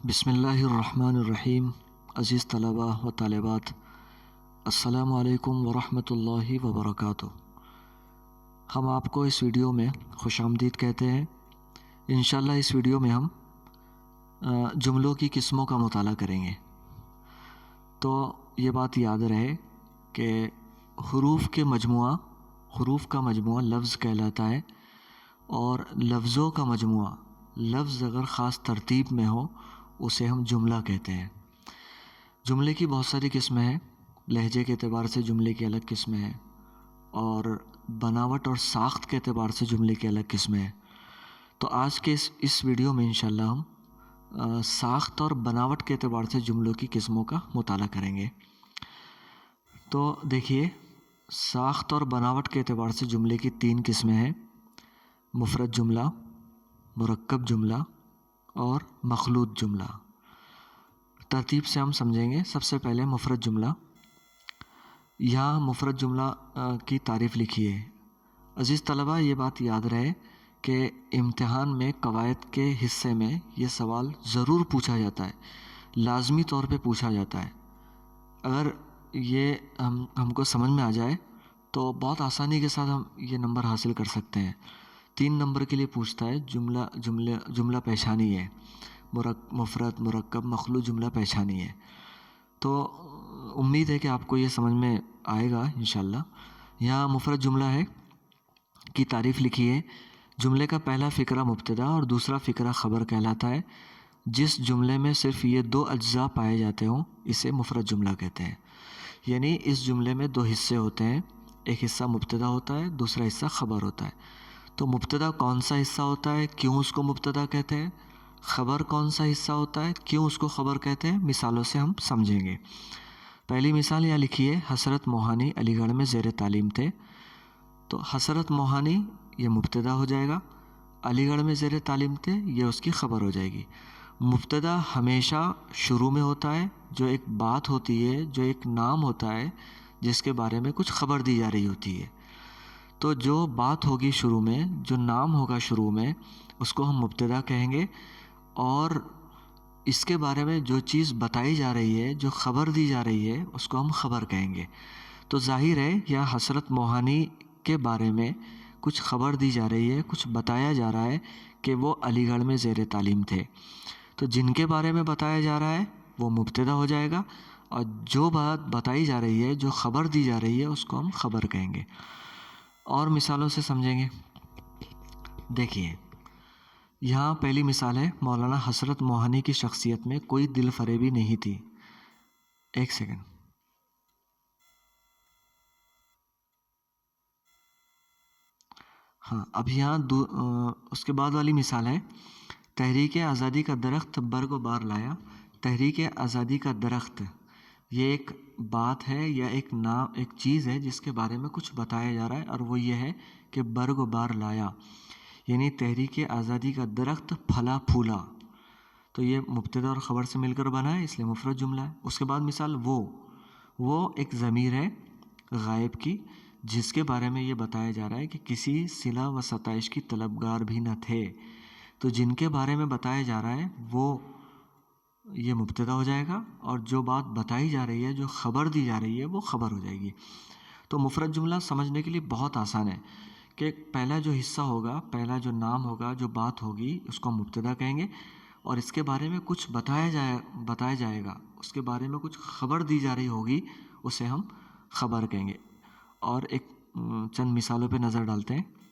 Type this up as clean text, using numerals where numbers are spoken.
बिस्मिल्लाहिर्रहमानिर्रहीम। अज़ीज़ तलबा व तालिबात, अस्सलामु अलैकुम वरहमतुल्लाहि वबरकातुहू। हम आपको इस वीडियो में खुशामदीद कहते हैं। इंशाअल्लाह इस वीडियो में हम जुमलों की किस्मों का मुताला करेंगे। तो ये बात याद रहे कि हुरूफ़ का मजमुआ लफ्ज़ कहलाता है, और लफ्ज़ों का मजमुआ, लफ्ज़ अगर ख़ास तरतीब में हो उसे हम जुमला कहते हैं। जुमले की बहुत सारी किस्में हैं। लहजे के एतबार से जुमले की अलग किस्में हैं, और बनावट और साख्त के एतबार से जुमले की अलग किस्में हैं। तो आज के इस वीडियो में इंशाअल्लाह हम साख्त और बनावट के एतबार से जुमलों की किस्मों का मुताला करेंगे। तो देखिए, साख्त और बनावट के एतबार से जुमले की 3 किस्में हैं: मुफ़रद जुमला, मुरक्कब जुमला और मखलूत जुमला। तरतीब से हम समझेंगे। सबसे पहले मुफ़रद जुमला। यहाँ मुफ़रद जुमला की तारीफ़ लिखी है। अज़ीज़ तलबा, ये बात याद रहे कि इम्तिहान में कवायद के हिस्से में ये सवाल ज़रूर पूछा जाता है, लाज़मी तौर पे पूछा जाता है। अगर ये हमको समझ में आ जाए तो बहुत आसानी के साथ हम ये नंबर हासिल कर सकते हैं। 3 नंबर के लिए पूछता है। जुमला पहचानी है, मुफ़रद, मुरक्कब, मखलूत जुमला पहचानी है। तो उम्मीद है कि आपको ये समझ में आएगा इंशाअल्लाह। यहाँ मुफ़रद जुमला है की तारीफ़ लिखी है। जुमले का पहला फ़िक्रा मुब्तदा और दूसरा फ़िक्रा ख़बर कहलाता है। जिस जुमले में सिर्फ़ ये 2 अज्ज़ा पाए जाते हों इसे मुफ़रद जुमला कहते हैं। यानी इस जुमले में 2 हिस्से होते हैं, एक हिस्सा मुब्तदा होता है, दूसरा हिस्सा ख़बर होता है। तो मुब्तदा कौन सा हिस्सा होता है, क्यों उसको मुब्तदा कहते हैं, ख़बर कौन सा हिस्सा होता है, क्यों उसको ख़बर कहते हैं, मिसालों से हम समझेंगे। पहली मिसाल यहाँ लिखी है। हसरत मोहानी अलीगढ़ में ज़ेर तालीम थे। तो हसरत मोहानी ये मुब्तदा हो जाएगा, अलीगढ़ में ज़ेर तालीम थे ये उसकी ख़बर हो जाएगी। मुब्तदा हमेशा शुरू में होता है, जो एक बात होती है, जो एक नाम होता है जिसके बारे में कुछ ख़बर दी जा रही होती है। तो जो बात होगी शुरू में, जो नाम होगा शुरू में, उसको हम मुब्तदा कहेंगे, और इसके बारे में जो चीज़ बताई जा रही है, जो ख़बर दी जा रही है, उसको हम ख़बर कहेंगे। तो ज़ाहिर है या हसरत मोहानी के बारे में कुछ ख़बर दी जा रही है, कुछ बताया जा रहा है कि वो अलीगढ़ में ज़ेर तालीम थे। तो जिनके बारे में बताया जा रहा है वो मुब्तदा हो जाएगा, और जो बात बताई जा रही है, जो ख़बर दी जा रही है, उसको हम ख़बर कहेंगे। और मिसालों से समझेंगे। देखिए, यहाँ पहली मिसाल है। मौलाना हसरत मोहानी की शख्सियत में कोई दिल फरेबी नहीं थी। एक सेकंड। हाँ, अब यहाँ उसके बाद वाली मिसाल है। तहरीक आज़ादी का दरख्त बर्ग बार लाया। तहरीक आज़ादी का दरख्त ये एक बात है या एक नाम, एक चीज़ है जिसके बारे में कुछ बताया जा रहा है, और वो ये है कि बर्ग बार लाया, यानी तहरीक आज़ादी का दरख्त फला फूला। तो ये मुब्तदा और ख़बर से मिलकर बना है, इसलिए मुफ़रद जुमला है। उसके बाद मिसाल वो एक ज़मीर है गायब की, जिसके बारे में ये बताया जा रहा है कि किसी सिला व सताइश की तलबगार भी न थे। तो जिनके बारे में बताया जा रहा है वो ये मुब्तदा हो जाएगा, और जो बात बताई जा रही है, जो ख़बर दी जा रही है, वो ख़बर हो जाएगी। तो मुफ़रद जुमला समझने के लिए बहुत आसान है कि पहला जो हिस्सा होगा, पहला जो नाम होगा, जो बात होगी, उसको हम मुब्तदा कहेंगे, और इसके बारे में कुछ बताया जाएगा, उसके बारे में कुछ ख़बर दी जा रही होगी, उसे हम ख़बर कहेंगे। और एक चंद मिसालों पे नज़र डालते हैं।